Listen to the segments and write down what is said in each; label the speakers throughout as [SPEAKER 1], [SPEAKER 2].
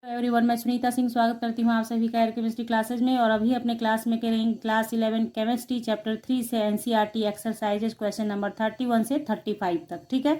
[SPEAKER 1] Everyone, मैं सुनीता सिंह स्वागत करती हूँ आप सभी का केमिस्ट्री क्लासेज में। और अभी अपने क्लास में करेंगे क्लास 11 केमिस्ट्री चैप्टर 3 से एनसीईआरटी एक्सरसाइजेज क्वेश्चन नंबर 31 से 35 तक। ठीक है,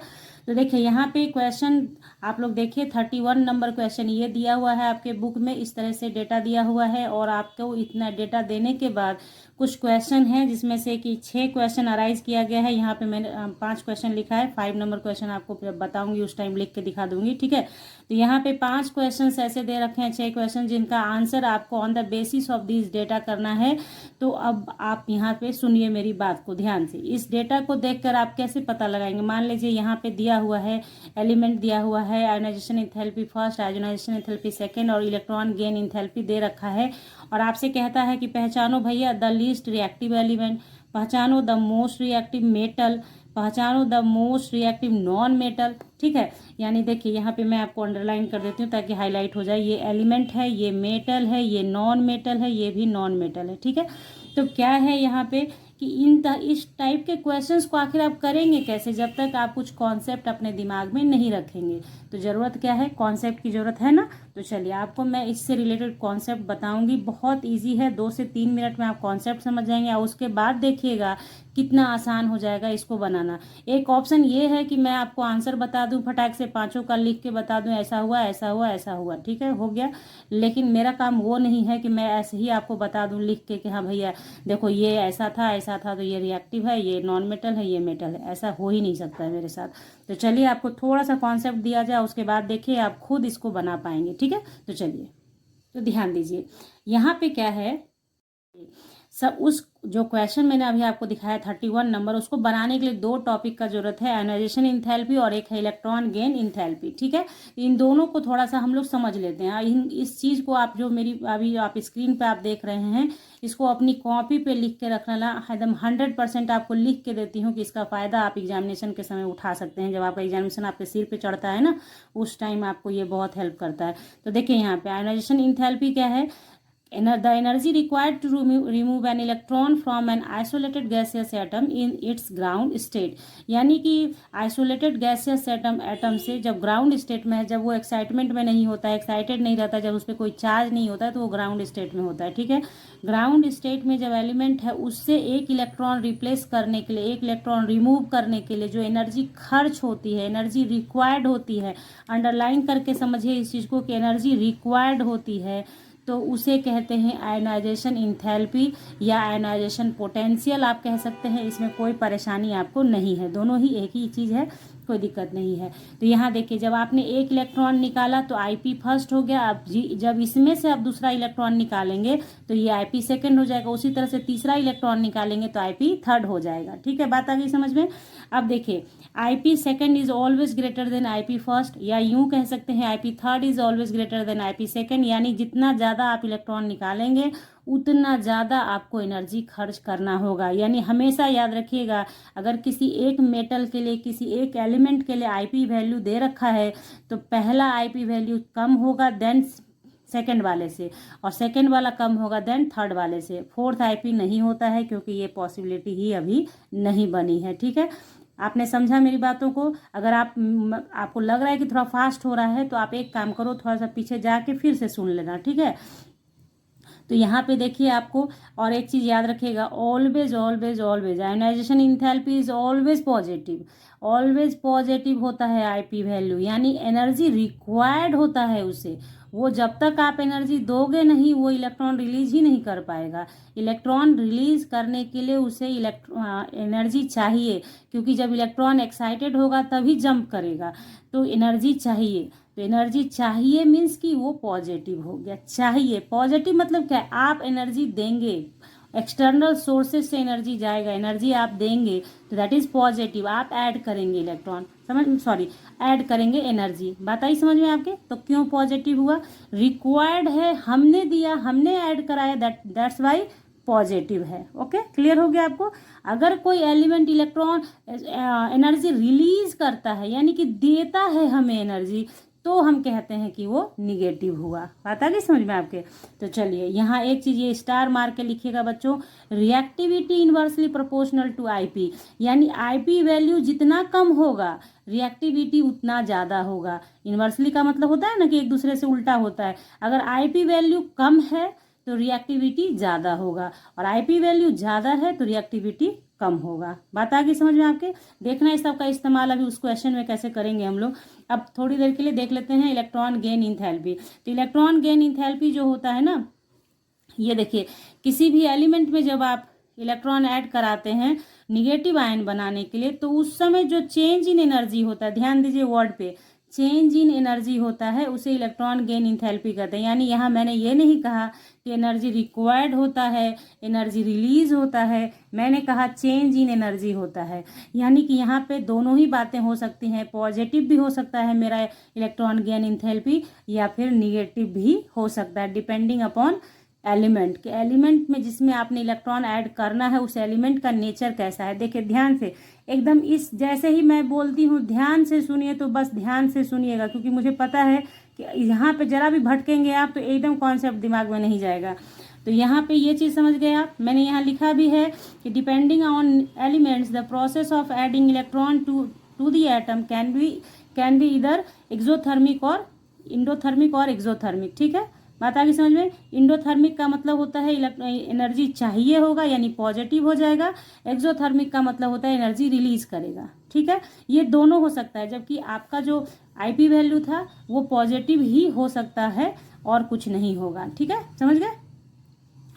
[SPEAKER 1] तो देखिए यहाँ पे क्वेश्चन आप लोग देखिए 31 नंबर क्वेश्चन ये दिया हुआ है आपके बुक में। इस तरह से डेटा दिया हुआ है और आपको इतना डेटा देने के बाद कुछ क्वेश्चन हैं जिसमें से कि 6 क्वेश्चन अराइज किया गया है। यहाँ पे मैंने 5 क्वेश्चन लिखा है। 5 नंबर क्वेश्चन आपको बताऊंगी, उस टाइम लिख के दिखा दूंगी। ठीक है, तो यहाँ पे 5 क्वेश्चन ऐसे दे रखे हैं, 6 क्वेश्चन जिनका आंसर आपको on the basis of this data करना है। तो अब आप यहाँ पे सुनिए मेरी बात को ध्यान से। इस डेटा को देखकर आप कैसे पता लगाएंगे। मान लीजिए यहाँ पे दिया हुआ है, एलिमेंट दिया हुआ है, ionisation enthalpy first, ionisation enthalpy second और इलेक्ट्रॉन गेन एंथैल्पी दे रखा है। और आपसे कहता है कि पहचानो भैया द लीस्ट रिएक्टिव एलिमेंट, पहचानो द मोस्ट रिएक्टिव मेटल, पहचानो the most reactive non metal. ठीक है, यानी देखिए यहाँ पे मैं आपको अंडरलाइन कर देती हूँ ताकि हाईलाइट हो जाए। ये एलिमेंट है, ये मेटल है, ये नॉन मेटल है, ये भी नॉन मेटल है। ठीक है, तो क्या है यहाँ पे कि इस टाइप के क्वेश्चंस को आखिर आप करेंगे कैसे जब तक आप कुछ कॉन्सेप्ट अपने दिमाग में नहीं रखेंगे। तो ज़रूरत क्या है, कॉन्सेप्ट की ज़रूरत है ना। तो चलिए आपको मैं इससे रिलेटेड कॉन्सेप्ट बताऊंगी। बहुत इजी है, 2 से 3 मिनट में आप कॉन्सेप्ट समझ जाएंगे और उसके बाद देखिएगा कितना आसान हो जाएगा इसको बनाना। एक ऑप्शन ये है कि मैं आपको आंसर बता दूं फटाक से, 5 का लिख के बता दूं ऐसा हुआ ऐसा हुआ ऐसा हुआ। ठीक है, हो गया। लेकिन मेरा काम वो नहीं है कि मैं ऐसे ही आपको बता दूं लिख के कि हाँ भैया देखो ये ऐसा था तो ये रिएक्टिव है, ये नॉन मेटल है, ये मेटल है। ऐसा हो ही नहीं सकता है मेरे साथ। तो चलिए आपको थोड़ा सा कॉन्सेप्ट दिया जाए, उसके बाद देखिए आप खुद इसको बना पाएंगे। ठीक है, तो चलिए, तो ध्यान दीजिए यहाँ पे क्या है। सब उस जो क्वेश्चन मैंने अभी आपको दिखाया 31 नंबर, उसको बनाने के लिए 2 टॉपिक का जरूरत है, आयोनाइजेशन इंथैल्पी और एक है इलेक्ट्रॉन गेन इंथैल्पी। ठीक है, इन दोनों को थोड़ा सा हम लोग समझ लेते हैं। इस चीज़ को आप जो मेरी अभी आप स्क्रीन पे आप देख रहे हैं, इसको अपनी कॉपी पे लिख के रखना। एकदम 100% आपको लिख के देती हूँ कि इसका फ़ायदा आप एग्जामिनेशन के समय उठा सकते हैं। जब आपका एग्जामिनेशन आपके सिर पे चढ़ता है ना, उस टाइम आपको ये बहुत हेल्प करता है। तो देखिए यहाँ पे आयोनाइजेशन इंथैल्पी क्या है। The energy required to remove an electron from an isolated gaseous atom in its ground state, यानी कि आइसोलेटेड गैसियस एटम से जब ग्राउंड स्टेट में है, जब वो एक्साइटमेंट में नहीं होता है, एक्साइटेड नहीं रहता, जब उस पर कोई चार्ज नहीं होता है, तो वो ग्राउंड स्टेट में होता है। ठीक है, ग्राउंड स्टेट में जब एलिमेंट है उससे एक इलेक्ट्रॉन रिप्लेस करने के लिए, एक इलेक्ट्रॉन रिमूव करने के लिए जो एनर्जी खर्च होती है, एनर्जी रिक्वायर्ड होती है, अंडरलाइन करके समझिए इस चीज़ को कि एनर्जी रिक्वायर्ड होती है, तो उसे कहते हैं आयोनाइजेशन इंथैल्पी या आयोनाइजेशन पोटेंशियल आप कह सकते हैं। इसमें कोई परेशानी आपको नहीं है, दोनों ही एक ही चीज़ है, कोई दिक्कत नहीं है। तो यहाँ देखिए जब आपने एक इलेक्ट्रॉन निकाला तो आईपी फर्स्ट हो गया। अब जब इसमें से आप दूसरा इलेक्ट्रॉन निकालेंगे तो ये आईपी सेकंड हो जाएगा। उसी तरह से तीसरा इलेक्ट्रॉन निकालेंगे तो आईपी थर्ड हो जाएगा। ठीक है, बात आ गई समझ में। अब देखिए IP second is always greater than IP first, या यूं कह सकते हैं IP third is always greater than IP second, यानी जितना ज़्यादा आप इलेक्ट्रॉन निकालेंगे उतना ज़्यादा आपको एनर्जी खर्च करना होगा। यानी हमेशा याद रखिएगा, अगर किसी एक मेटल के लिए, किसी एक एलिमेंट के लिए आईपी वैल्यू दे रखा है तो पहला आईपी वैल्यू कम होगा देन सेकंड वाले से, और सेकंड वाला कम होगा देन थर्ड वाले से। फोर्थ आईपी नहीं होता है क्योंकि ये पॉसिबिलिटी ही अभी नहीं बनी है। ठीक है, आपने समझा मेरी बातों को। अगर आपको लग रहा है कि थोड़ा फास्ट हो रहा है तो आप एक काम करो, थोड़ा सा पीछे जाके फिर से सुन लेना। ठीक है, तो यहाँ पे देखिए आपको और एक चीज़ याद रखिएगा, always always always ionization enthalpy is always positive, always positive होता है आईपी वैल्यू, यानी एनर्जी रिक्वायर्ड होता है उसे। वो जब तक आप एनर्जी दोगे नहीं वो इलेक्ट्रॉन रिलीज ही नहीं कर पाएगा। इलेक्ट्रॉन रिलीज करने के लिए उसे एनर्जी चाहिए, क्योंकि जब इलेक्ट्रॉन एक्साइटेड होगा तभी जंप करेगा, तो एनर्जी चाहिए। तो एनर्जी चाहिए मीन्स कि वो पॉजिटिव हो गया। चाहिए, पॉजिटिव मतलब क्या है, आप एनर्जी देंगे, एक्सटर्नल सोर्सेज से एनर्जी जाएगा, एनर्जी आप देंगे तो दैट इज पॉजिटिव। आप ऐड करेंगे इलेक्ट्रॉन, ऐड करेंगे एनर्जी। बात आई समझ में आपके। तो क्यों पॉजिटिव हुआ, रिक्वायर्ड है, हमने दिया, हमने ऐड कराया, दैट्स वाई पॉजिटिव है। ओके, क्लियर हो गया आपको। अगर कोई एलिमेंट इलेक्ट्रॉन एनर्जी रिलीज करता है यानी कि देता है हमें एनर्जी, तो हम कहते हैं कि वो निगेटिव हुआ। बात आ गई समझ में आपके। तो चलिए यहाँ एक चीज़ ये स्टार मार के लिखिएगा बच्चों, reactivity inversely proportional to IP, यानी आईपी वैल्यू जितना कम होगा रिएक्टिविटी उतना ज़्यादा होगा। इन्वर्सली का मतलब होता है ना कि एक दूसरे से उल्टा होता है। अगर आईपी वैल्यू कम है तो रिएक्टिविटी ज़्यादा होगा, और आईपी वैल्यू ज़्यादा है तो रिएक्टिविटी कम होगा। बात आ गई समझ में आपके। देखना इस सब का इस्तेमाल अभी उस क्वेश्चन में कैसे करेंगे हम लोग। अब थोड़ी देर के लिए देख लेते हैं इलेक्ट्रॉन गेन इंथैल्पी। तो इलेक्ट्रॉन गेन इंथैल्पी जो होता है ना, ये देखिए किसी भी एलिमेंट में जब आप इलेक्ट्रॉन ऐड कराते हैं निगेटिव आयन बनाने के लिए, तो उस समय जो चेंज इन एनर्जी होता है, ध्यान दीजिए वर्ड पे, चेंज इन एनर्जी होता है, उसे इलेक्ट्रॉन गेन इंथैल्पी कहते हैं। यानी यहाँ मैंने ये नहीं कहा कि एनर्जी रिक्वायर्ड होता है, एनर्जी रिलीज होता है, मैंने कहा चेंज इन एनर्जी होता है। यानी कि यहाँ पे दोनों ही बातें हो सकती हैं, पॉजिटिव भी हो सकता है मेरा इलेक्ट्रॉन गेन इंथैल्पी, या फिर निगेटिव भी हो सकता है, डिपेंडिंग अपॉन एलिमेंट के, एलिमेंट में जिसमें आपने इलेक्ट्रॉन ऐड करना है उस एलिमेंट का नेचर कैसा है। देखिए ध्यान से एकदम, इस जैसे ही मैं बोलती हूँ ध्यान से सुनिए, तो बस ध्यान से सुनिएगा, क्योंकि मुझे पता है कि यहाँ पे जरा भी भटकेंगे आप तो एकदम कॉन्सेप्ट दिमाग में नहीं जाएगा। तो यहाँ पे ये चीज़ समझ गए आप। मैंने यहाँ लिखा भी है कि depending on elements the process of adding electron to the atom can be इधर एक्सोथर्मिक और इंडोथर्मिक और एक्सोथर्मिक। ठीक है, बात आ गई समझ में। इंडोथर्मिक का मतलब होता है एनर्जी चाहिए होगा यानी पॉजिटिव हो जाएगा, एक्सोथर्मिक का मतलब होता है एनर्जी रिलीज करेगा। ठीक है, ये दोनों हो सकता है, जबकि आपका जो आईपी वैल्यू था वो पॉजिटिव ही हो सकता है और कुछ नहीं होगा। ठीक है, समझ गए।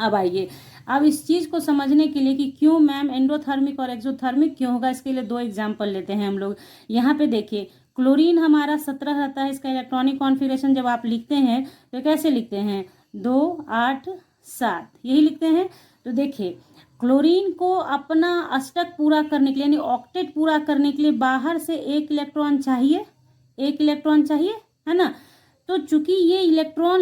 [SPEAKER 1] अब आइए, अब इस चीज़ को समझने के लिए कि क्यों मैम एंडोथर्मिक और एक्सोथर्मिक क्यों होगा, इसके लिए दो एग्जाम्पल लेते हैं हम लोग। यहाँ पे देखिए क्लोरीन हमारा 17 रहता है, इसका इलेक्ट्रॉनिक कॉन्फ़िगरेशन जब आप लिखते हैं तो कैसे लिखते हैं, 2 8 7 यही लिखते हैं। तो देखिए क्लोरीन को अपना अष्टक पूरा करने के लिए यानी ऑक्टेट पूरा करने के लिए बाहर से एक इलेक्ट्रॉन चाहिए, एक इलेक्ट्रॉन चाहिए, है ना। तो चूंकि ये इलेक्ट्रॉन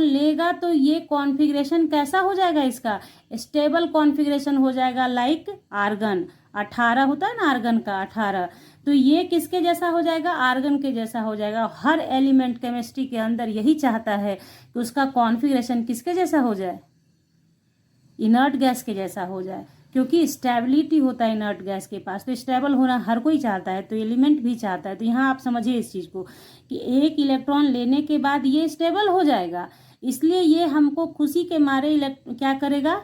[SPEAKER 1] लेगा तो ये कॉन्फ़िगरेशन कैसा हो जाएगा, इसका स्टेबल कॉन्फ़िगरेशन हो जाएगा, लाइक आर्गन 18 होता है ना, आर्गन का 18। तो ये किसके जैसा हो जाएगा, आर्गन के जैसा हो जाएगा। हर एलिमेंट केमिस्ट्री के अंदर यही चाहता है कि उसका कॉन्फ़िगरेशन किसके जैसा हो जाए, इनर्ट गैस के जैसा हो जाए, क्योंकि स्टेबिलिटी होता है इनर्ट गैस के पास, तो स्टेबल होना हर कोई चाहता है, तो एलिमेंट भी चाहता है। तो यहाँ आप समझिए इस चीज़ को कि एक इलेक्ट्रॉन लेने के बाद ये स्टेबल हो जाएगा, इसलिए ये हमको खुशी के मारे क्या करेगा,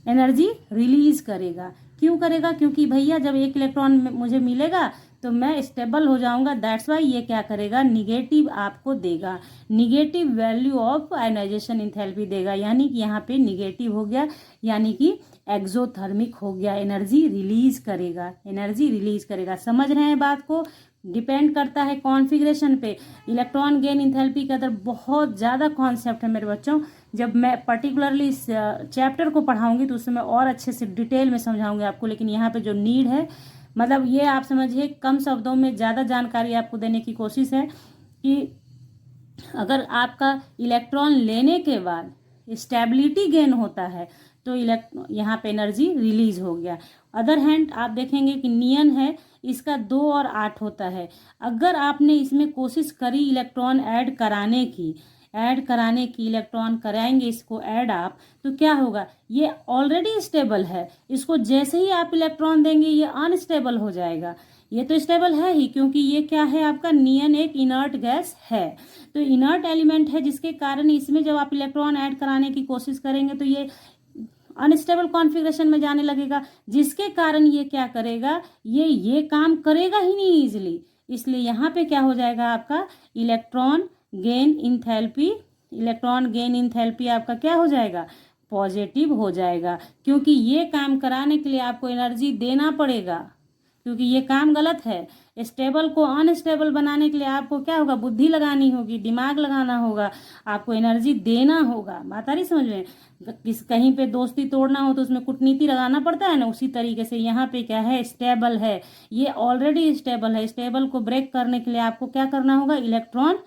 [SPEAKER 1] एनर्जी रिलीज करेगा। क्यों करेगा, क्योंकि भैया जब एक इलेक्ट्रॉन मुझे मिलेगा तो मैं स्टेबल हो जाऊंगा, दैट्स वाई ये क्या करेगा, निगेटिव आपको देगा, negative value of ionization enthalpy देगा। यानी कि यहाँ पे निगेटिव हो गया, यानी कि एक्सोथर्मिक हो गया, एनर्जी रिलीज करेगा, एनर्जी रिलीज करेगा। समझ रहे हैं बात को, डिपेंड करता है कॉन्फ़िगरेशन पे। इलेक्ट्रॉन गेन इंथैल्पी के अंदर बहुत ज़्यादा कॉन्सेप्ट है मेरे बच्चों, जब मैं पर्टिकुलरली इस चैप्टर को पढ़ाऊंगी तो उसमें मैं और अच्छे से डिटेल में समझाऊंगी आपको, लेकिन यहाँ पे जो नीड है, मतलब ये आप समझिए कम शब्दों में ज़्यादा जानकारी आपको देने की कोशिश है कि अगर आपका इलेक्ट्रॉन लेने के बाद स्टेबिलिटी गेन होता है तो यहाँ पे एनर्जी रिलीज हो गया। अदर हैंड आप देखेंगे कि नियन है, इसका 2 और 8 होता है। अगर आपने इसमें कोशिश करी इलेक्ट्रॉन ऐड कराने की इलेक्ट्रॉन कराएंगे इसको ऐड आप, तो क्या होगा, ये ऑलरेडी स्टेबल है, इसको जैसे ही आप इलेक्ट्रॉन देंगे ये अनस्टेबल हो जाएगा। ये तो स्टेबल है ही, क्योंकि ये क्या है, आपका नियन एक इनर्ट गैस है, तो इनर्ट एलिमेंट है, जिसके कारण इसमें जब आप इलेक्ट्रॉन ऐड कराने की कोशिश करेंगे तो ये अनस्टेबल कॉन्फ़िगरेशन में जाने लगेगा, जिसके कारण ये क्या करेगा, ये काम करेगा ही नहीं इजीली। इसलिए यहाँ पे क्या हो जाएगा, आपका इलेक्ट्रॉन गेन इंथैल्पी आपका क्या हो जाएगा, पॉजिटिव हो जाएगा, क्योंकि ये काम कराने के लिए आपको एनर्जी देना पड़ेगा, क्योंकि ये काम गलत है। स्टेबल को अनस्टेबल बनाने के लिए आपको क्या होगा, बुद्धि लगानी होगी, दिमाग लगाना होगा, आपको एनर्जी देना होगा। बात आ रही समझ में। कहीं पे दोस्ती तोड़ना हो तो उसमें कूटनीति लगाना पड़ता है ना, उसी तरीके से यहाँ पे क्या है, स्टेबल है, ये ऑलरेडी स्टेबल है, स्टेबल को ब्रेक करने के लिए आपको क्या करना होगा, इलेक्ट्रॉन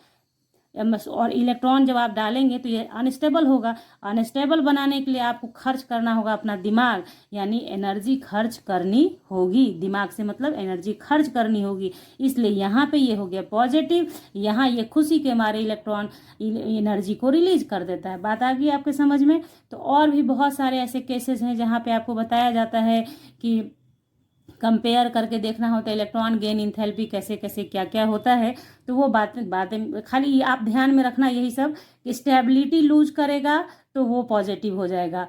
[SPEAKER 1] और इलेक्ट्रॉन जब आप डालेंगे तो ये अनस्टेबल होगा। अनस्टेबल बनाने के लिए आपको खर्च करना होगा अपना दिमाग, यानी एनर्जी खर्च करनी होगी। दिमाग से मतलब एनर्जी खर्च करनी होगी, इसलिए यहाँ पे ये हो गया पॉजिटिव। यहाँ ये खुशी के मारे इलेक्ट्रॉन एनर्जी को रिलीज कर देता है। बात आ गई आपके समझ में। तो और भी बहुत सारे ऐसे केसेस हैं जहाँ पे आपको बताया जाता है कि कंपेयर करके देखना होता है इलेक्ट्रॉन गेन इंथैल्पी कैसे कैसे क्या क्या होता है। तो वो बातें खाली आप ध्यान में रखना यही सब कि स्टेबिलिटी लूज करेगा तो वो पॉजिटिव हो जाएगा,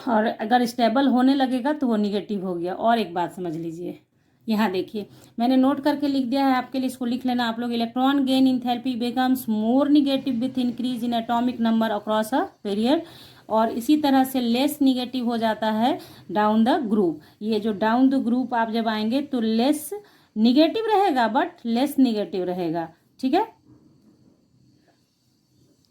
[SPEAKER 1] और अगर स्टेबल होने लगेगा तो वो निगेटिव हो गया। और एक बात समझ लीजिए, यहाँ देखिए मैंने नोट करके लिख दिया है आपके लिए, इसको लिख लेना आप लोग। Electron gain enthalpy becomes more negative with increase in atomic number across a period, और इसी तरह से लेस निगेटिव हो जाता है डाउन द ग्रुप। ये जो डाउन द ग्रुप आप जब आएंगे तो लेस निगेटिव रहेगा बट लेस निगेटिव रहेगा, ठीक है।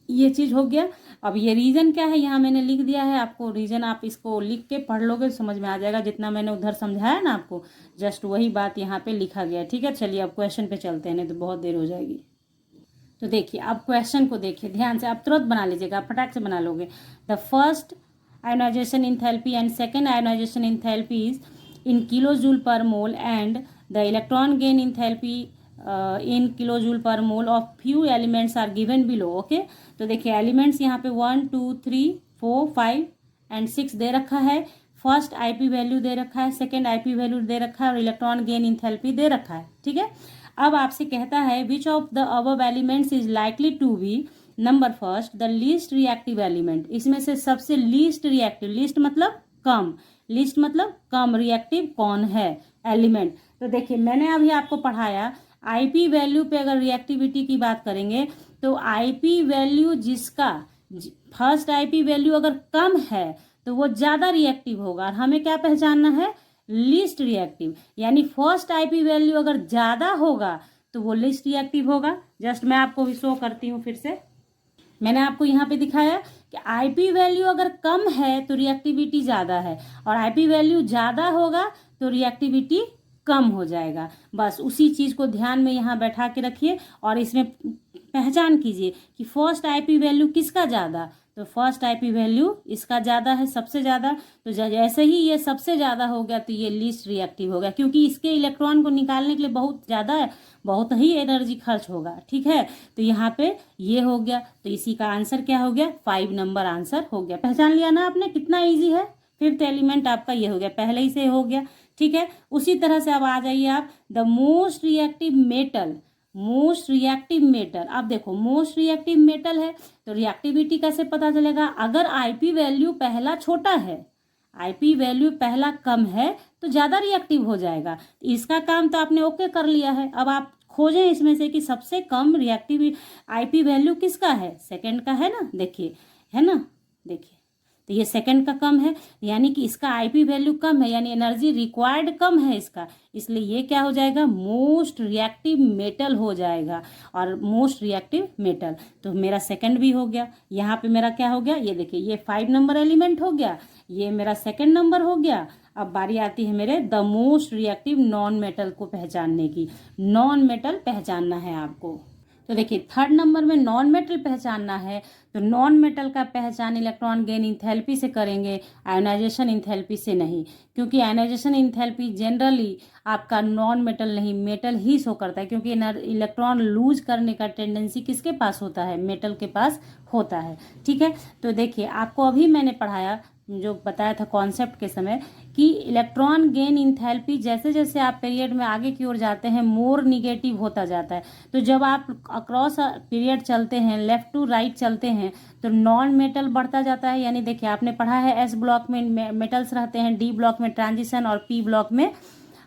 [SPEAKER 1] ये चीज हो गया। अब ये रीजन क्या है यहाँ मैंने लिख दिया है आपको, रीजन आप इसको लिख के पढ़ लोगे तो समझ में आ जाएगा। जितना मैंने उधर समझाया ना आपको, जस्ट वही बात यहाँ पे लिखा गया, ठीक है। चलिए अब क्वेश्चन पे चलते हैं, नहीं तो बहुत देर हो जाएगी। तो देखिए अब क्वेश्चन को देखिए ध्यान से, आप तुरंत बना लीजिएगा, आप फटाक से बना लोगे। The first ionisation enthalpy and second ionisation enthalpy is in kilojoule per mole and the electron gain enthalpy in kilojoule per mole of few elements are given below. Okay, तो देखिए एलिमेंट्स यहाँ पे 1 2 3 4 5 एंड 6 दे रखा है। First IP value दे रखा है, second IP value दे रखा है, और इलेक्ट्रॉन गेन इंथैल्पी दे रखा है, ठीक है। अब आपसे कहता है which of the above elements is likely to be number first the least reactive element. इसमें से सबसे लीस्ट रिएक्टिव, लीस्ट मतलब कम, लीस्ट मतलब कम रिएक्टिव कौन है एलिमेंट। तो देखिए मैंने अभी आपको पढ़ाया आईपी वैल्यू पे अगर रिएक्टिविटी की बात करेंगे तो आईपी वैल्यू जिसका फर्स्ट आईपी वैल्यू अगर कम है तो वो ज्यादा रिएक्टिव होगा, और हमें क्या पहचानना है, लीस्ट रिएक्टिव। यानी फर्स्ट आईपी वैल्यू अगर ज्यादा होगा तो वो लीस्ट रिएक्टिव होगा। जस्ट मैं आपको भी शो करती हूँ फिर से। मैंने आपको यहाँ पे दिखाया कि आईपी वैल्यू अगर कम है तो रिएक्टिविटी ज्यादा है, और आईपी वैल्यू ज्यादा होगा तो रिएक्टिविटी कम हो जाएगा। बस उसी चीज को ध्यान में यहाँ बैठा के रखिए, और इसमें पहचान कीजिए कि फर्स्ट आईपी वैल्यू किसका ज्यादा, तो फर्स्ट आईपी वैल्यू इसका ज्यादा है, सबसे ज्यादा। तो जैसे ही ये सबसे ज्यादा हो गया तो ये लीस्ट रिएक्टिव हो गया, क्योंकि इसके इलेक्ट्रॉन को निकालने के लिए बहुत ज्यादा है, बहुत ही एनर्जी खर्च होगा, ठीक है। तो यहाँ पे ये हो गया, तो इसी का आंसर क्या हो गया, 5 नंबर आंसर हो गया। पहचान लिया ना आपने, कितना ईजी है। फिफ्थ एलिमेंट आपका ये हो गया, पहले ही से हो गया, ठीक है। उसी तरह से अब आ जाइए आप the most reactive metal. Most reactive metal, अब देखो मोस्ट रिएक्टिव मेटल है तो रिएक्टिविटी कैसे पता चलेगा, अगर आईपी वैल्यू पहला छोटा है, आईपी वैल्यू पहला कम है तो ज्यादा रिएक्टिव हो जाएगा। इसका काम तो आपने ओके कर लिया है। अब आप खोजें इसमें से कि सबसे कम रिएक्टिव आईपी वैल्यू किसका है, सेकंड का है ना, देखिए है ना, देखिए तो ये सेकंड का कम है, यानी कि इसका आईपी वैल्यू कम है, यानी एनर्जी रिक्वायर्ड कम है इसका, इसलिए ये क्या हो जाएगा, मोस्ट रिएक्टिव मेटल हो जाएगा। और मोस्ट रिएक्टिव मेटल तो मेरा सेकंड भी हो गया। यहाँ पे मेरा क्या हो गया, ये देखिए ये 5 नंबर एलिमेंट हो गया, ये मेरा सेकंड नंबर हो गया। अब बारी आती है मेरे the most reactive non metal को पहचानने की। नॉन मेटल पहचानना है आपको। तो देखिए थर्ड नंबर में नॉन मेटल पहचानना है, तो नॉन मेटल का पहचान इलेक्ट्रॉन गेन इंथैल्पी से करेंगे, आयोनाइजेशन इंथैल्पी से नहीं, क्योंकि आयोनाइजेशन इंथैल्पी जनरली आपका नॉन मेटल नहीं मेटल ही शो करता है, क्योंकि इलेक्ट्रॉन लूज करने का टेंडेंसी किसके पास होता है, मेटल के पास होता है, ठीक है। तो देखिए आपको अभी मैंने पढ़ाया, जो बताया था कॉन्सेप्ट के समय, कि इलेक्ट्रॉन गेन इंथैल्पी जैसे जैसे आप पीरियड में आगे की ओर जाते हैं मोर निगेटिव होता जाता है। तो जब आप अक्रॉस पीरियड चलते हैं, लेफ्ट टू राइट चलते हैं, तो नॉन मेटल बढ़ता जाता है। यानी देखिए आपने पढ़ा है एस ब्लॉक में मेटल्स रहते हैं, डी ब्लॉक में ट्रांजिशन, और पी ब्लॉक में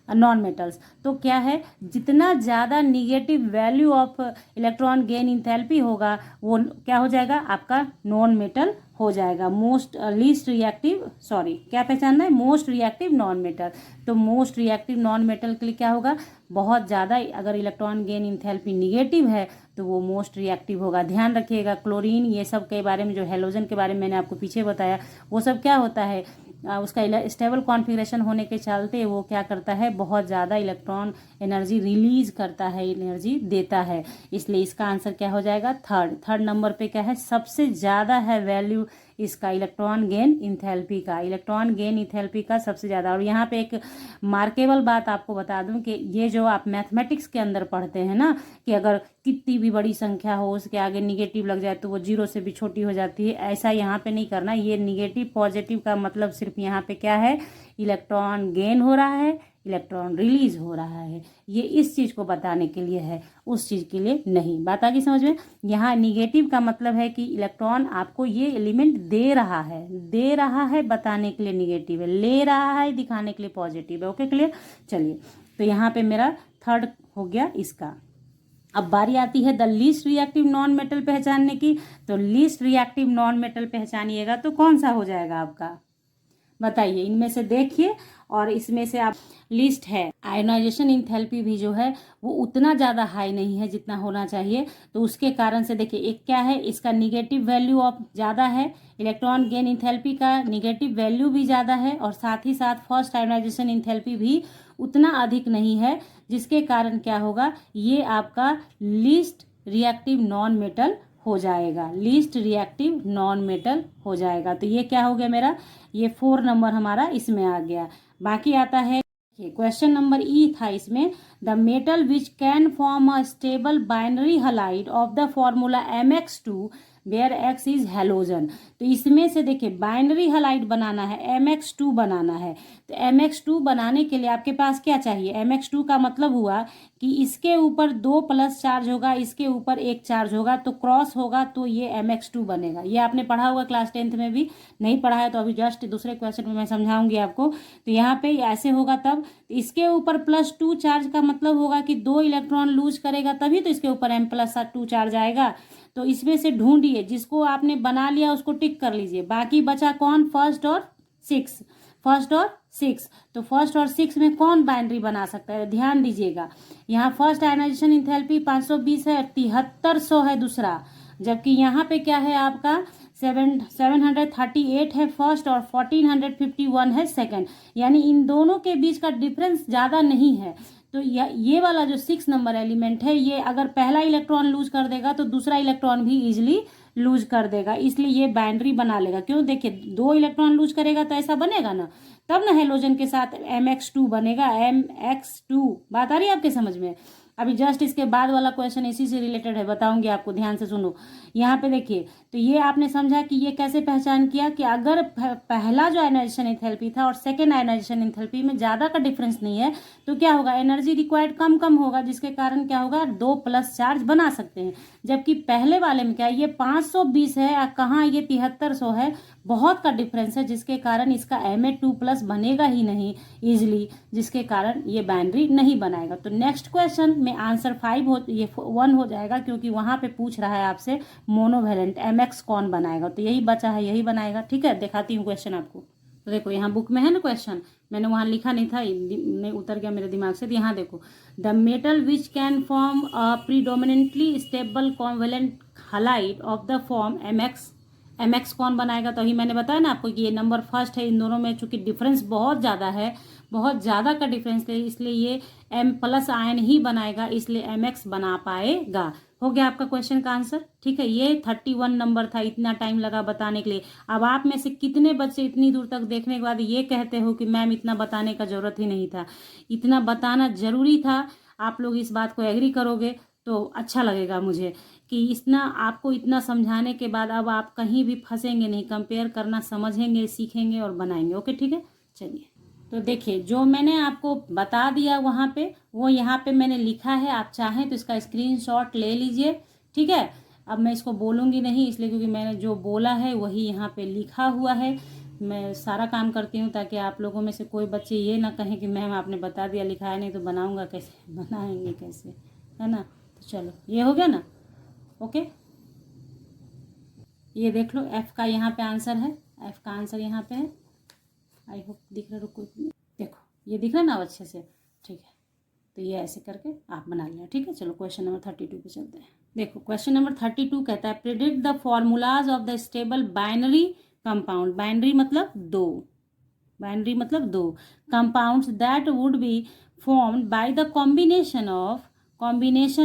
[SPEAKER 1] नॉन मेटल्स। तो क्या है, जितना ज़्यादा negative value of electron gain enthalpy होगा वो क्या हो जाएगा, आपका नॉन मेटल हो जाएगा। मोस्ट लीस्ट रिएक्टिव, सॉरी क्या पहचानना है, मोस्ट रिएक्टिव नॉन मेटल। तो मोस्ट रिएक्टिव नॉन मेटल के लिए क्या होगा, बहुत ज़्यादा अगर इलेक्ट्रॉन गेन इंथैल्पी निगेटिव है तो वो मोस्ट रिएक्टिव होगा। ध्यान रखिएगा, क्लोरीन ये सब के बारे में, जो हेलोजन के बारे में मैंने आपको पीछे बताया, वो सब क्या होता है, उसका स्टेबल कॉन्फ़िगरेशन होने के चलते वो क्या करता है, बहुत ज़्यादा इलेक्ट्रॉन एनर्जी रिलीज करता है, एनर्जी देता है। इसलिए इसका आंसर क्या हो जाएगा, थर्ड नंबर पे क्या है, सबसे ज़्यादा है वैल्यू इसका इलेक्ट्रॉन गेन इंथैल्पी का, इलेक्ट्रॉन गेन इंथैल्पी का सबसे ज़्यादा। और यहाँ पे एक मार्केबल बात आपको बता दूं कि ये जो आप मैथमेटिक्स के अंदर पढ़ते हैं ना, कि अगर कितनी भी बड़ी संख्या हो उसके आगे निगेटिव लग जाए तो वो जीरो से भी छोटी हो जाती है, ऐसा यहाँ पे नहीं करना। ये निगेटिव पॉजिटिव का मतलब सिर्फ यहाँ पे क्या है, इलेक्ट्रॉन गेन हो रहा है, इलेक्ट्रॉन रिलीज हो रहा है, ये इस चीज़ को बताने के लिए है, उस चीज़ के लिए नहीं। बात आ गई समझ में। यहाँ निगेटिव का मतलब है कि इलेक्ट्रॉन आपको ये एलिमेंट दे रहा है बताने के लिए निगेटिव है, ले रहा है दिखाने के लिए पॉजिटिव है। Okay clear. चलिए, तो यहाँ पे मेरा थर्ड हो गया इसका। अब बारी आती है the least reactive non metal पहचानने की। तो लीस्ट रिएक्टिव नॉन मेटल पहचानिएगा तो कौन सा हो जाएगा आपका, बताइए। इनमें से देखिए, और इसमें से आप लिस्ट है, आयोनाइजेशन इंथैल्पी भी जो है वो उतना ज़्यादा हाई नहीं है जितना होना चाहिए। तो उसके कारण से देखिए, एक क्या है, इसका निगेटिव वैल्यू ऑफ ज़्यादा है, इलेक्ट्रॉन गेन इंथैल्पी का निगेटिव वैल्यू भी ज़्यादा है, और साथ ही साथ फर्स्ट आयोनाइजेशन इंथैल्पी भी उतना अधिक नहीं है, जिसके कारण क्या होगा, ये आपका लीस्ट रिएक्टिव नॉन मेटल हो जाएगा, लीस्ट रिएक्टिव नॉन मेटल हो जाएगा। तो ये क्या हो गया मेरा, ये 4 नंबर हमारा इसमें आ गया। बाकी आता है क्वेश्चन नंबर ई था इसमें, the metal which can form a stable binary halide of the formula MX2 where X is halogen. तो इसमें से देखिए बाइनरी हलाइड बनाना है, MX2 बनाना है। तो MX2 बनाने के लिए आपके पास क्या चाहिए, MX2 का मतलब हुआ कि इसके ऊपर 2 प्लस चार्ज होगा, इसके ऊपर 1 चार्ज होगा, तो क्रॉस होगा तो ये MX2 बनेगा। ये आपने पढ़ा होगा क्लास 10th में भी, नहीं पढ़ा है तो अभी जस्ट दूसरे क्वेश्चन में मैं समझाऊंगी आपको। तो यहाँ पे ऐसे होगा, तब इसके ऊपर +2 चार्ज का मतलब होगा कि 2 इलेक्ट्रॉन लूज करेगा, तभी तो इसके ऊपर M+2 चार्ज आएगा। तो इसमें से ढूंढिए, जिसको आपने बना लिया उसको टिक कर लीजिए। बाकी बचा कौन, फर्स्ट और सिक्स। तो फर्स्ट और 6 में कौन बाइनरी बना सकता है, ध्यान दीजिएगा। यहाँ फर्स्ट आयनाइजेशन इंथैल्पी 520 है, 7300 है दूसरा, जबकि यहाँ पे क्या है आपका 738 है फर्स्ट और 1451 है सेकंड। यानी इन दोनों के बीच का डिफरेंस ज़्यादा नहीं है। तो ये वाला जो 6 नंबर एलिमेंट है, ये अगर पहला इलेक्ट्रॉन लूज कर देगा तो दूसरा इलेक्ट्रॉन भी इजिली लूज कर देगा, इसलिए ये बाइनरी बना लेगा। क्यों, देखिए 2 इलेक्ट्रॉन लूज करेगा तो ऐसा बनेगा ना, तब ना हेलोजन के साथ MX2 बनेगा, MX2। बात आ रही है आपके समझ में। अभी जस्ट इसके बाद वाला क्वेश्चन इसी से रिलेटेड है, बताऊंगी आपको, ध्यान से सुनो। यहाँ पे देखिए, तो ये आपने समझा कि ये कैसे पहचान किया कि अगर पहला जो आयनाइजेशन एंथैल्पी था और सेकेंड आयनाइजेशन एंथैल्पी में ज़्यादा का डिफरेंस नहीं है, तो क्या होगा, एनर्जी रिक्वायर्ड कम होगा, जिसके कारण क्या होगा, 2 प्लस चार्ज बना सकते हैं। जबकि पहले वाले में क्या है, ये 520 है और कहाँ ये 7300 है, बहुत का डिफरेंस है, जिसके कारण इसका Ma2+ बनेगा ही नहीं इजिली, जिसके कारण ये बाइनरी नहीं बनाएगा। तो नेक्स्ट क्वेश्चन में आंसर 5 हो, ये 1 हो जाएगा, क्योंकि वहां पे पूछ रहा है आपसे मोनोवेलेंट MX कौन बनाएगा, तो यही बचा है, यही बनाएगा। ठीक है, दिखाती हूँ क्वेश्चन आपको। तो देखो यहाँ बुक में है ना क्वेश्चन, मैंने वहाँ लिखा नहीं था, नहीं उतर गया मेरे दिमाग से। तो यहाँ देखो, the metal which can form a predominantly stable covalent halide of the form MX कौन बनाएगा। तो अभी मैंने बताया ना आपको कि ये नंबर फर्स्ट है, इन दोनों में चूंकि डिफरेंस बहुत ज़्यादा है, बहुत ज़्यादा का डिफरेंस है, इसलिए ये M+ आयन ही बनाएगा, इसलिए MX बना पाएगा। हो गया आपका क्वेश्चन का आंसर। ठीक है, ये 31 नंबर था, इतना टाइम लगा बताने के लिए। अब आप में से कितने बच्चे इतनी दूर तक देखने के बाद ये कहते हो कि मैम इतना बताने का जरूरत ही नहीं था, इतना बताना जरूरी था। आप लोग इस बात को एग्री करोगे तो अच्छा लगेगा मुझे, कि इतना आपको इतना समझाने के बाद अब आप कहीं भी फंसेंगे नहीं, कंपेयर करना समझेंगे, सीखेंगे और बनाएंगे। ओके ठीक है, चलिए। तो देखिए, जो मैंने आपको बता दिया वहाँ पे, वो यहाँ पे मैंने लिखा है, आप चाहें तो इसका स्क्रीनशॉट ले लीजिए। ठीक है, अब मैं इसको बोलूँगी नहीं, इसलिए क्योंकि मैंने जो बोला है वही यहाँ पे लिखा हुआ है। मैं सारा काम करती हूँ ताकि आप लोगों में से कोई बच्चे ये ना कहें कि मैम आपने बता दिया, लिखा है नहीं तो बनाऊँगा कैसे, बनाएंगे कैसे, है ना। तो चलो, ये हो गया ना। ओके, ये देख लो, F का यहाँ पे आंसर है, F का आंसर यहाँ पे है। आई होप दिख रहा, रुको देखो, ये दिख रहा ना अच्छे से। ठीक है, तो ये ऐसे करके आप बना लिया। ठीक है, चलो क्वेश्चन नंबर 32 पे चलते हैं। देखो क्वेश्चन नंबर 32 कहता है, predict the formulas of the stable binary compound. Binary मतलब 2, बाइनरी मतलब दो। Compounds that would be formed by the combination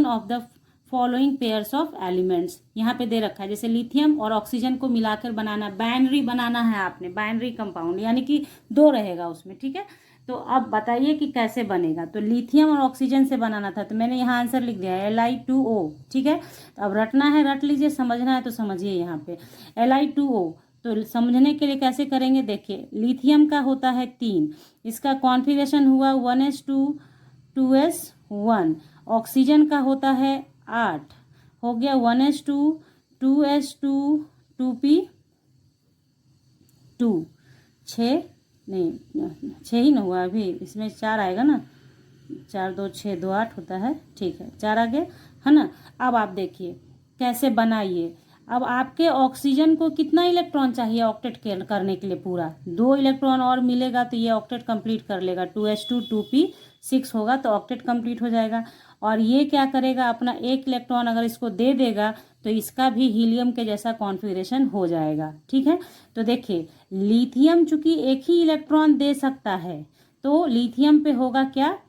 [SPEAKER 1] of the following pairs of elements. यहाँ पे दे रखा है जैसे लिथियम और ऑक्सीजन को मिलाकर बनाना, बाइनरी बनाना है आपने, बाइनरी कंपाउंड यानी कि दो रहेगा उसमें, ठीक है। तो अब बताइए कि कैसे बनेगा। तो लिथियम और ऑक्सीजन से बनाना था, तो मैंने यहाँ आंसर लिख दिया है Li2O, ठीक है। तो अब रटना है रट लीजिए, समझना है तो समझिए। यहाँ पे Li2O तो समझने के लिए कैसे करेंगे, देखिए लिथियम का होता है 3, इसका कॉन्फ़िगरेशन हुआ 1s2 2s1। ऑक्सीजन का होता है 8, हो गया 1s2 2s2 2p2। 6 नहीं 6 ही ना हुआ अभी, इसमें 4 आएगा ना, 4 2 6 2 8 होता है, ठीक है 4 आगे है ना। अब आप देखिए कैसे बनाइए। अब आपके ऑक्सीजन को कितना इलेक्ट्रॉन चाहिए ऑक्टेट करने के लिए, पूरा 2 इलेक्ट्रॉन और मिलेगा तो ये ऑक्टेट कंप्लीट कर लेगा। 2s2 2p6 होगा तो ऑक्टेट कंप्लीट हो जाएगा। और ये क्या करेगा, अपना 1 इलेक्ट्रॉन अगर इसको दे देगा तो इसका भी हीलियम के जैसा कॉन्फ़िगरेशन हो जाएगा, ठीक है। तो देखिए लिथियम चूंकि एक ही इलेक्ट्रॉन दे सकता है तो लिथियम पे होगा क्या,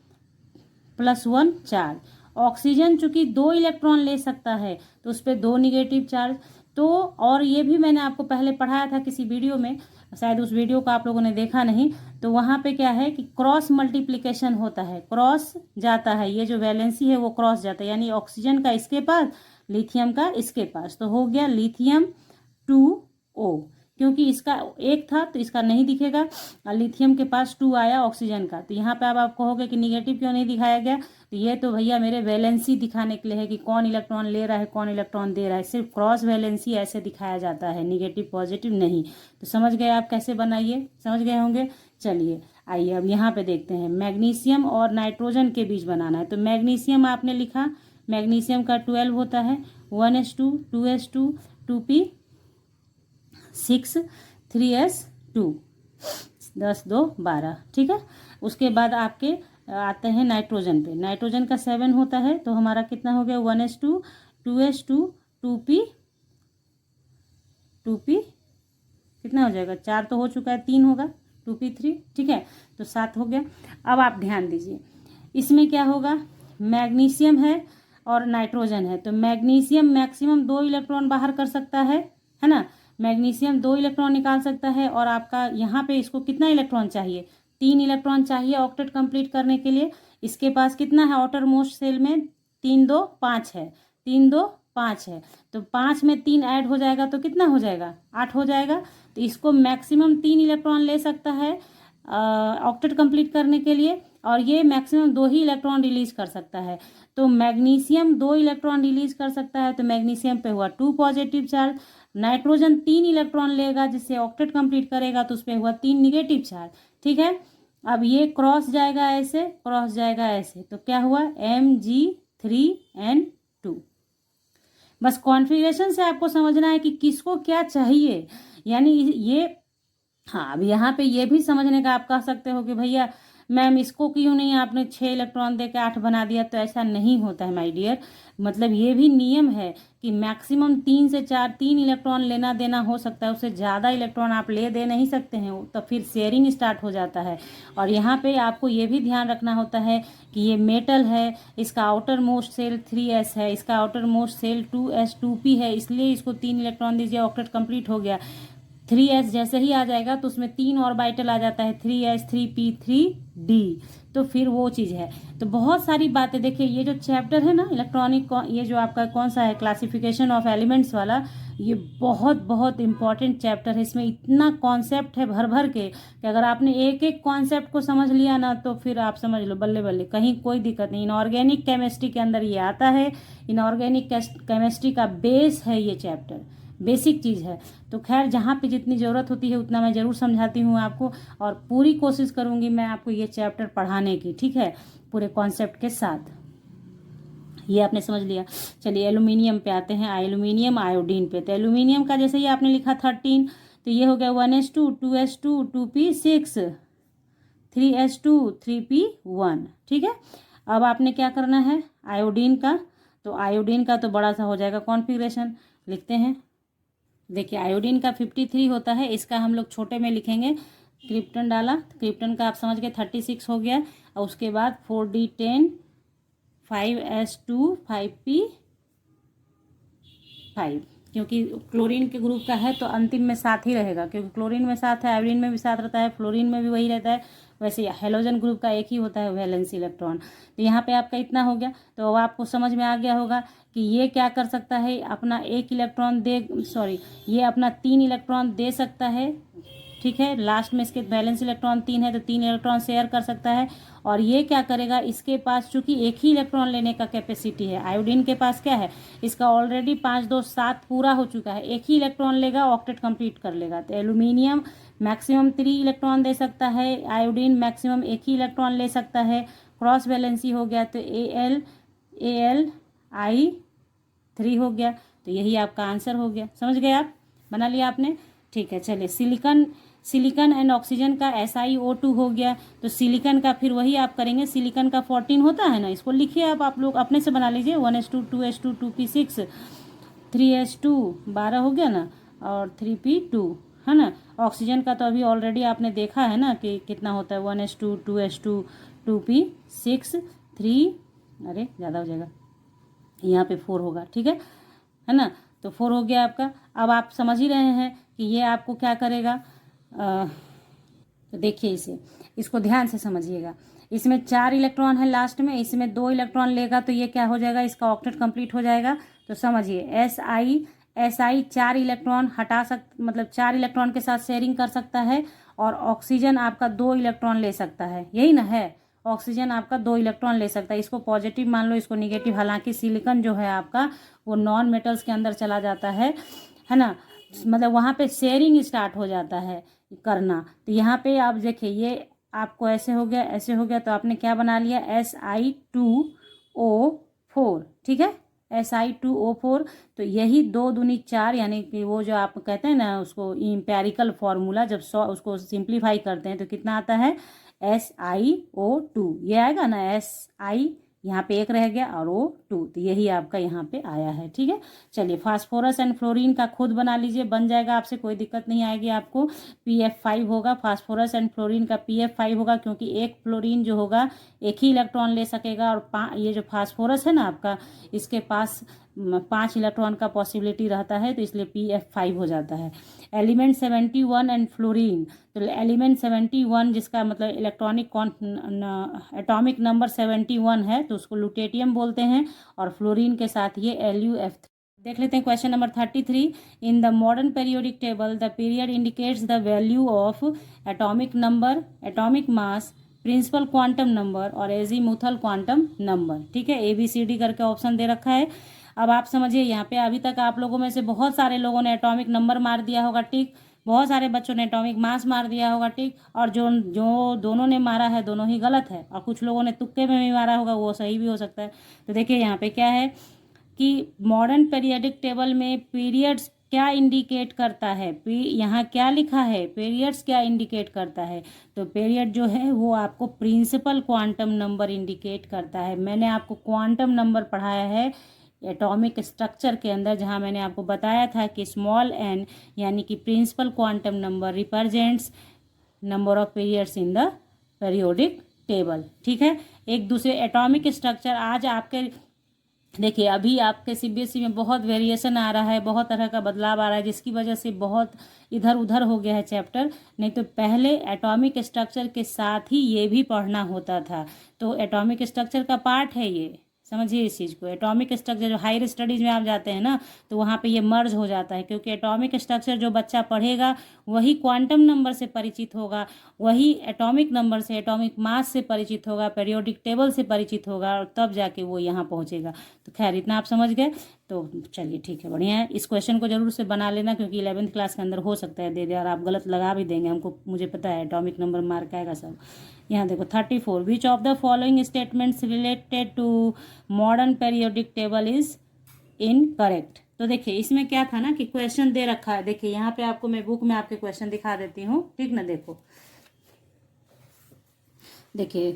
[SPEAKER 1] +1 चार्ज। ऑक्सीजन चूंकि 2 इलेक्ट्रॉन ले सकता है तो उस पर 2 निगेटिव चार्ज। तो और ये भी मैंने आपको पहले पढ़ाया था किसी वीडियो में, शायद उस वीडियो को आप लोगों ने देखा नहीं। तो वहाँ पे क्या है कि क्रॉस मल्टीप्लिकेशन होता है, क्रॉस जाता है, ये जो वैलेंसी है वो क्रॉस जाता है, यानी ऑक्सीजन का इसके पास, लिथियम का इसके पास। तो हो गया लिथियम 2O, क्योंकि इसका 1 था तो इसका नहीं दिखेगा, और लिथियम के पास 2 आया ऑक्सीजन का। तो यहाँ पे अब आप कहोगे कि निगेटिव क्यों नहीं दिखाया गया, तो ये तो भैया मेरे वैलेंसी दिखाने के लिए है कि कौन इलेक्ट्रॉन ले रहा है कौन इलेक्ट्रॉन दे रहा है, सिर्फ क्रॉस वैलेंसी ऐसे दिखाया जाता है, निगेटिव पॉजिटिव नहीं। तो समझ गए आप कैसे बनाइए, समझ गए होंगे। चलिए आइए अब यहाँ पे देखते हैं, मैग्नीशियम और नाइट्रोजन के बीच बनाना है। तो मैग्नीशियम आपने लिखा, मैग्नीशियम का 12 होता है, 1s2 2s2 2p6 3s2, 10 2 12, ठीक है। उसके बाद आपके आते हैं नाइट्रोजन पे, नाइट्रोजन का 7 होता है तो हमारा कितना हो गया, 1s2 2s2 2p कितना हो जाएगा, 4 तो हो चुका है, 3 होगा 2p3, ठीक है। तो 7 हो गया। अब आप ध्यान दीजिए इसमें क्या होगा, मैग्नीशियम है और नाइट्रोजन है, तो मैग्नीशियम मैक्सिमम 2 इलेक्ट्रॉन बाहर कर सकता है ना, मैग्नीशियम 2 इलेक्ट्रॉन निकाल सकता है। और आपका यहाँ पे इसको कितना इलेक्ट्रॉन चाहिए, 3 इलेक्ट्रॉन चाहिए ऑक्टेट कंप्लीट करने के लिए। इसके पास कितना है आउटर मोस्ट सेल में, 3 2 5 है, 3 2 5 है, तो 5 में 3 ऐड हो जाएगा तो कितना हो जाएगा, 8 हो जाएगा। तो इसको मैक्सिमम 3 इलेक्ट्रॉन ले सकता है ऑक्टेट कंप्लीट करने के लिए, और ये मैक्सिमम 2 ही इलेक्ट्रॉन रिलीज कर सकता है। तो मैग्नीशियम 2 इलेक्ट्रॉन रिलीज कर सकता है तो मैग्नीशियम पे हुआ 2 पॉजिटिव चार्ज। नाइट्रोजन 3 इलेक्ट्रॉन लेगा जिससे ऑक्टेट कंप्लीट करेगा तो उस पर हुआ 3 निगेटिव चार्ज, ठीक है। अब ये क्रॉस जाएगा ऐसे, क्रॉस जाएगा ऐसे, तो क्या हुआ Mg3n2। बस कॉन्फ़िगरेशन से आपको समझना है कि किसको क्या चाहिए, यानी ये, हाँ। अब यहाँ पे ये भी समझने का आप कह सकते हो कि भैया मैम इसको क्यों नहीं आपने 6 इलेक्ट्रॉन दे के 8 बना दिया, तो ऐसा नहीं होता है माय डियर। मतलब ये भी नियम है कि मैक्सिमम 3 से 4 3 इलेक्ट्रॉन लेना देना हो सकता है, उससे ज़्यादा इलेक्ट्रॉन आप ले दे नहीं सकते हैं, तो फिर शेयरिंग स्टार्ट हो जाता है। और यहाँ पे आपको ये भी ध्यान रखना होता है कि ये मेटल है, इसका आउटर मोस्ट सेल 3s है, इसका outer most shell 2s 2p है, इसलिए इसको 3 इलेक्ट्रॉन दीजिए, ऑक्टेट कंप्लीट हो गया। 3s जैसे ही आ जाएगा तो उसमें 3 ऑर्बिटल आ जाता है, 3s 3p 3d, तो फिर वो चीज़ है। तो बहुत सारी बातें देखिए, ये जो चैप्टर है ना इलेक्ट्रॉनिक, ये जो आपका कौन सा है क्लासिफिकेशन ऑफ एलिमेंट्स वाला, ये बहुत बहुत इंपॉर्टेंट चैप्टर है। इसमें इतना कॉन्सेप्ट है भर भर के कि अगर आपने एक एक कॉन्सेप्ट को समझ लिया ना तो फिर आप समझ लो बल्ले बल्ले, कहीं कोई दिक्कत नहीं। इनऑर्गेनिक केमिस्ट्री के अंदर ये आता है, इनऑर्गेनिक केमिस्ट्री का बेस है ये चैप्टर, बेसिक चीज़ है। तो खैर जहाँ पे जितनी ज़रूरत होती है उतना मैं ज़रूर समझाती हूँ आपको, और पूरी कोशिश करूँगी मैं आपको ये चैप्टर पढ़ाने की, ठीक है, पूरे कॉन्सेप्ट के साथ। ये आपने समझ लिया। चलिए एल्यूमिनियम पे आते हैं, एल्यूमिनियम आयोडीन पे। तो एल्यूमिनियम का जैसे ही आपने लिखा 13, तो ये हो गया 1s2 2s2 2p6 3s2 3p1, ठीक है। अब आपने क्या करना है आयोडीन का, तो आयोडीन का तो बड़ा सा हो जाएगा कॉन्फ़िगरेशन, लिखते हैं। देखिए आयोडीन का 53 होता है, इसका हम लोग छोटे में लिखेंगे क्रिप्टन डाला, क्रिप्टन का आप समझ गए 36 हो गया। और उसके बाद 4D10 5S2 5P5, क्योंकि क्लोरीन के ग्रुप का है तो अंतिम में साथ ही रहेगा, क्योंकि क्लोरीन में साथ है, आयोडीन में भी साथ रहता है, फ्लोरीन में भी वही रहता है। वैसे हेलोजन ग्रुप का एक ही होता है वैलेंस इलेक्ट्रॉन। तो यहाँ पे आपका इतना हो गया। तो अब आपको समझ में आ गया होगा कि ये क्या कर सकता है, अपना एक इलेक्ट्रॉन दे, सॉरी, ये अपना 3 इलेक्ट्रॉन दे सकता है, ठीक है। लास्ट में इसके वैलेंस इलेक्ट्रॉन 3 है तो 3 इलेक्ट्रॉन शेयर कर सकता है। और ये क्या करेगा, इसके पास चूंकि एक ही इलेक्ट्रॉन लेने का कैपेसिटी है, आयोडीन के पास क्या है, इसका ऑलरेडी 5 2 7 पूरा हो चुका है, एक ही इलेक्ट्रॉन लेगा, ऑक्टेट कंप्लीट कर लेगा। तो एल्यूमिनियम मैक्सिमम 3 इलेक्ट्रॉन दे सकता है, आयोडीन मैक्सिमम एक ही इलेक्ट्रॉन ले सकता है। क्रॉस वैलेंसी हो गया तो Al3 हो गया। तो यही आपका आंसर हो गया। समझ गए आप, बना लिया आपने, ठीक है। चलिए, सिलिकन एंड ऑक्सीजन का SiO2 हो गया। तो सिलिकन का फिर वही आप करेंगे, सिलिकन का 14 होता है ना, इसको लिखिए आप लोग अपने से बना लीजिए। 1s2 2s2 2p6 3s2 12 हो गया ना, और 3p2 है ना। ऑक्सीजन का तो अभी ऑलरेडी आपने देखा है ना कि कितना होता है, 1s2 2s2 2p6 3, अरे ज़्यादा हो जाएगा, यहाँ पे 4 होगा, ठीक है ना। तो 4 हो गया आपका। अब आप समझ ही रहे हैं कि ये आपको क्या करेगा। तो देखिए इसको ध्यान से समझिएगा। इसमें 4 इलेक्ट्रॉन है लास्ट में, इसमें 2 इलेक्ट्रॉन लेगा तो ये क्या हो जाएगा, इसका ऑक्टेट कंप्लीट हो जाएगा। तो समझिए Si 4 इलेक्ट्रॉन मतलब 4 इलेक्ट्रॉन के साथ शेयरिंग कर सकता है। और ऑक्सीजन आपका 2 इलेक्ट्रॉन ले सकता है, यही ना है, ऑक्सीजन आपका 2 इलेक्ट्रॉन ले सकता है। इसको पॉजिटिव मान लो, इसको निगेटिव। हालांकि सिलिकॉन जो है आपका वो नॉन मेटल्स के अंदर चला जाता है ना, मतलब वहाँ पे शेयरिंग स्टार्ट हो जाता है करना। तो यहाँ पे आप देखिए, ये आपको ऐसे हो गया, ऐसे हो गया, तो आपने क्या बना लिया, Si2O4, ठीक है, Si2O4। तो यही 2 दूनी 4, यानी कि वो जो आप कहते हैं ना उसको इम्पेरिकल फार्मूला, जब उसको सिंप्लीफाई करते हैं तो कितना आता है, SiO2, ये आएगा ना, Si यहाँ पे 1 रह गया और O2, तो यही आपका यहाँ पे आया है, ठीक है। चलिए, फास्फोरस एंड फ्लोरीन का खुद बना लीजिए, बन जाएगा आपसे, कोई दिक्कत नहीं आएगी आपको। PF5 होगा, फास्फोरस एंड फ्लोरीन का PF5 होगा, क्योंकि एक फ्लोरीन जो होगा एक ही इलेक्ट्रॉन ले सकेगा, और ये जो फास्फोरस है ना आपका, इसके पास 5 इलेक्ट्रॉन का पॉसिबिलिटी रहता है, तो इसलिए PF5 हो जाता है। एलिमेंट 71 एंड फ्लोरीन, तो एलिमेंट 71 जिसका मतलब एटॉमिक नंबर 71 है, तो उसको लुटेटियम बोलते हैं, और फ्लोरीन के साथ ये LuF3। देख लेते हैं question number 33। In the modern periodic table the period indicates the value of atomic number, atomic mass, principal quantum number और एजीमुथल क्वांटम नंबर, ठीक है। ABCD करके ऑप्शन दे रखा है। अब आप समझिए, यहाँ पे अभी तक आप लोगों में से बहुत सारे लोगों ने एटॉमिक नंबर मार दिया होगा, ठीक, बहुत सारे बच्चों ने एटॉमिक मास मार दिया होगा, ठीक, और जो जो दोनों ने मारा है दोनों ही गलत है, और कुछ लोगों ने तुक्के में भी मारा होगा, वो सही भी हो सकता है। तो देखिए यहाँ पे क्या है कि मॉडर्न पीरियडिक टेबल में पीरियड्स क्या इंडिकेट करता है, यहाँ क्या लिखा है, पीरियड्स क्या इंडिकेट करता है, तो पीरियड जो है वो आपको प्रिंसिपल क्वांटम नंबर इंडिकेट करता है। मैंने आपको क्वांटम नंबर पढ़ाया है एटॉमिक स्ट्रक्चर के अंदर, जहाँ मैंने आपको बताया था कि स्मॉल n यानी कि principal quantum number represents number of periods in the periodic table, ठीक है। एक दूसरे एटॉमिक स्ट्रक्चर आज आपके देखिए, अभी आपके CBSE में बहुत वेरिएशन आ रहा है, बहुत तरह का बदलाव आ रहा है, जिसकी वजह से बहुत इधर उधर हो गया है चैप्टर। नहीं तो पहले एटॉमिक स्ट्रक्चर के साथ ही ये भी पढ़ना होता था, तो एटॉमिक स्ट्रक्चर का पार्ट है ये, समझिए इस चीज़ को। एटॉमिक स्ट्रक्चर जो हायर स्टडीज़ में आप जाते हैं ना, तो वहाँ पे ये मर्ज हो जाता है, क्योंकि एटॉमिक स्ट्रक्चर जो बच्चा पढ़ेगा वही क्वांटम नंबर से परिचित होगा, वही एटॉमिक नंबर से, एटॉमिक मास से परिचित होगा, पीरियोडिक टेबल से परिचित होगा, और तब जाके वो यहाँ पहुँचेगा। तो खैर, इतना आप समझ गए, तो चलिए ठीक है, बढ़िया है। इस क्वेश्चन को जरूर से बना लेना, क्योंकि 11th क्लास के अंदर हो सकता है दे दे, और आप गलत लगा भी देंगे, हमको मुझे पता है, एटॉमिक नंबर मार्क आएगा सब। यहाँ देखो 34, which of the following statements related to modern periodic table is incorrect. तो देखिए इसमें क्या था ना कि क्वेश्चन दे रखा है, देखिए यहाँ पे आपको मैं बुक में आपके क्वेश्चन दिखा देती हूँ, ठीक ना। देखो देखिए,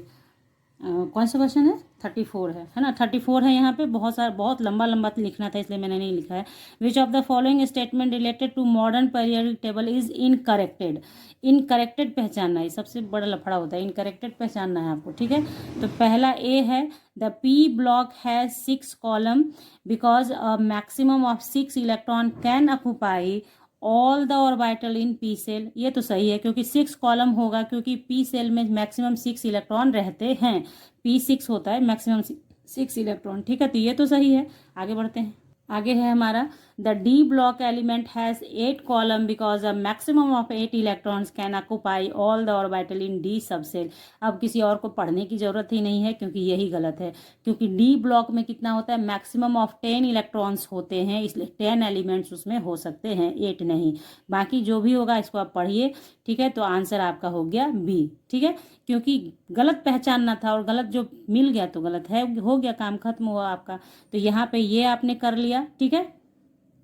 [SPEAKER 1] कौन सा क्वेश्चन है? 34 है ना, 34 है। यहाँ पे बहुत लंबा लंबा लिखना था, इसलिए मैंने नहीं लिखा है। Which of the following statement related to modern periodic table is incorrected? Incorrected पहचानना है, सबसे बड़ा लफड़ा होता है, इनकरेक्टेड पहचानना है आपको, ठीक है। तो पहला ए है, the P block has 6 column because a maximum of 6 electron can occupy all the orbital in P shell. ये तो सही है, क्योंकि 6 कॉलम होगा, क्योंकि पी सेल में मैक्सिमम 6 इलेक्ट्रॉन रहते हैं। P6 होता है मैक्सिमम 6 इलेक्ट्रॉन, ठीक है। तो ये तो सही है। आगे बढ़ते हैं। आगे है हमारा, the D block element has 8 column because a maximum of 8 electrons can occupy all the orbital in D subshell. अब किसी और को पढ़ने की जरूरत ही नहीं है, क्योंकि यही गलत है, क्योंकि डी ब्लॉक में कितना होता है? मैक्सिमम ऑफ 10 इलेक्ट्रॉन्स होते हैं, इसलिए 10 एलिमेंट्स उसमें हो सकते हैं, 8 नहीं। बाकी जो भी होगा इसको आप पढ़िए, ठीक है। तो आंसर आपका हो गया बी, ठीक है, क्योंकि गलत पहचानना था और गलत जो मिल गया तो गलत है, हो गया, काम खत्म हुआ आपका। तो यहाँ पे ये आपने कर लिया, ठीक है।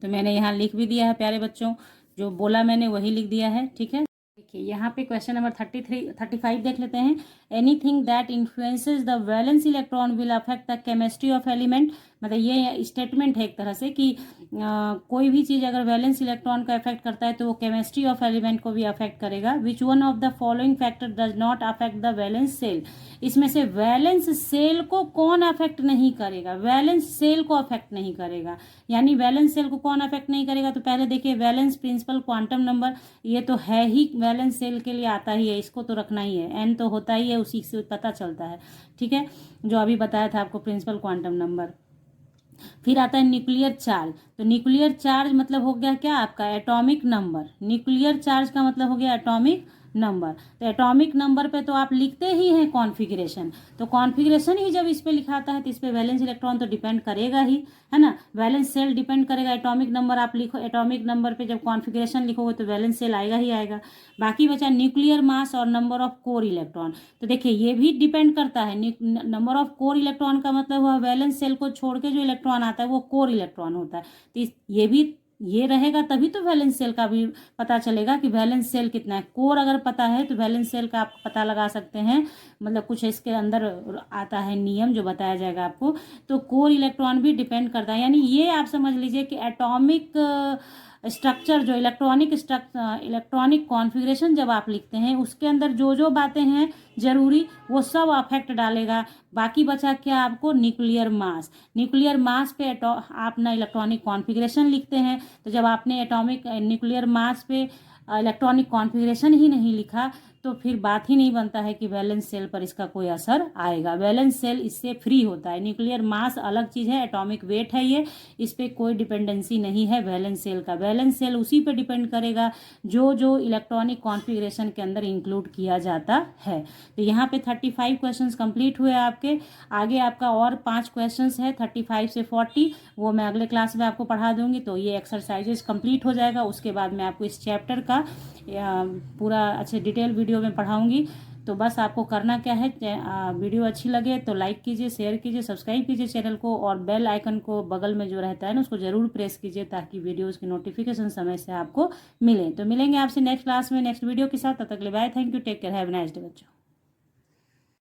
[SPEAKER 1] तो मैंने यहाँ लिख भी दिया है प्यारे बच्चों, जो बोला मैंने वही लिख दिया है, ठीक है। देखिए यहाँ पे क्वेश्चन नंबर 35 देख लेते हैं। Anything that influences the valence electron will affect the chemistry of element. मतलब ये स्टेटमेंट है एक तरह से कि कोई भी चीज़ अगर वैलेंस इलेक्ट्रॉन को अफेक्ट करता है तो वो केमिस्ट्री ऑफ एलिमेंट को भी अफेक्ट करेगा। Which one of the following factor does not affect the valence shell? इसमें से वैलेंस सेल को कौन अफेक्ट नहीं करेगा? वैलेंस सेल को अफेक्ट नहीं करेगा, यानी वैलेंस सेल को कौन अफेक्ट नहीं करेगा? तो पहले देखिए, वैलेंस प्रिंसिपल क्वांटम नंबर, ये तो है ही, वैलेंस सेल के लिए आता ही है, इसको तो रखना ही है, एन तो होता ही है, उसी से पता चलता है, ठीक है, जो अभी बताया था आपको प्रिंसिपल क्वांटम नंबर। फिर आता है न्यूक्लियर चार्ज। तो न्यूक्लियर चार्ज मतलब हो गया क्या आपका? Atomic number. न्यूक्लियर चार्ज का मतलब हो गया एटॉमिक नंबर। तो एटॉमिक नंबर पे तो आप लिखते ही हैं कॉन्फ़िगरेशन, तो कॉन्फ़िगरेशन ही जब इस पे लिखाता है तो इस पे वैलेंस इलेक्ट्रॉन तो डिपेंड करेगा ही, है ना। वैलेंस सेल डिपेंड करेगा, एटॉमिक नंबर आप लिखो, एटॉमिक नंबर पे जब कॉन्फ़िगरेशन लिखोगे तो वैलेंस सेल आएगा ही आएगा। बाकी बचा न्यूक्लियर मास और नंबर ऑफ कोर इलेक्ट्रॉन। तो देखिए ये भी डिपेंड करता है, नंबर ऑफ कोर इलेक्ट्रॉन का मतलब हुआ वैलेंस सेल को छोड़ के जो इलेक्ट्रॉन आता है वो कोर इलेक्ट्रॉन होता है। तो ये भी, ये रहेगा तभी तो वैलेंस सेल का भी पता चलेगा कि वैलेंस सेल कितना है। कोर अगर पता है तो वैलेंस सेल का आप पता लगा सकते हैं, मतलब कुछ इसके अंदर आता है नियम जो बताया जाएगा आपको। तो कोर इलेक्ट्रॉन भी डिपेंड करता है, यानी ये आप समझ लीजिए कि एटॉमिक स्ट्रक्चर, जो इलेक्ट्रॉनिक कॉन्फ़िगरेशन जब आप लिखते हैं उसके अंदर जो जो बातें हैं जरूरी, वो सब अफेक्ट डालेगा। बाकी बचा क्या आपको? Nuclear mass. न्यूक्लियर मास पे आप ना इलेक्ट्रॉनिक कॉन्फ़िगरेशन लिखते हैं, तो जब आपने एटॉमिक न्यूक्लियर मास पे इलेक्ट्रॉनिक कॉन्फ़िगरेशन ही नहीं लिखा तो फिर बात ही नहीं बनता है कि वैलेंस सेल पर इसका कोई असर आएगा। वैलेंस सेल इससे फ्री होता है। न्यूक्लियर मास अलग चीज़ है, एटॉमिक वेट है ये, इस पर कोई डिपेंडेंसी नहीं है वैलेंस सेल का। वैलेंस सेल उसी पे डिपेंड करेगा जो जो इलेक्ट्रॉनिक कॉन्फ़िगरेशन के अंदर इंक्लूड किया जाता है। तो यहाँ पे 35 क्वेश्चंस कंप्लीट हुए आपके। आगे आपका और 5 क्वेश्चंस है 35 से 40, वो मैं अगले क्लास में आपको पढ़ा दूंगी। तो ये एक्सरसाइजेज कंप्लीट हो जाएगा, उसके बाद मैं आपको इस चैप्टर का पूरा अच्छे डिटेल वीडियो में पढ़ाऊंगी। तो बस आपको करना क्या है, वीडियो अच्छी लगे तो लाइक कीजिए, शेयर कीजिए, सब्सक्राइब कीजिए चैनल को, और बेल आइकन को बगल में जो रहता है ना उसको ज़रूर प्रेस कीजिए, ताकि वीडियोस की नोटिफिकेशन समय से आपको मिले। तो मिलेंगे आपसे नेक्स्ट क्लास में नेक्स्ट वीडियो के साथ, तब तक के लिए bye, thank you, take care, have a nice day बच्चों।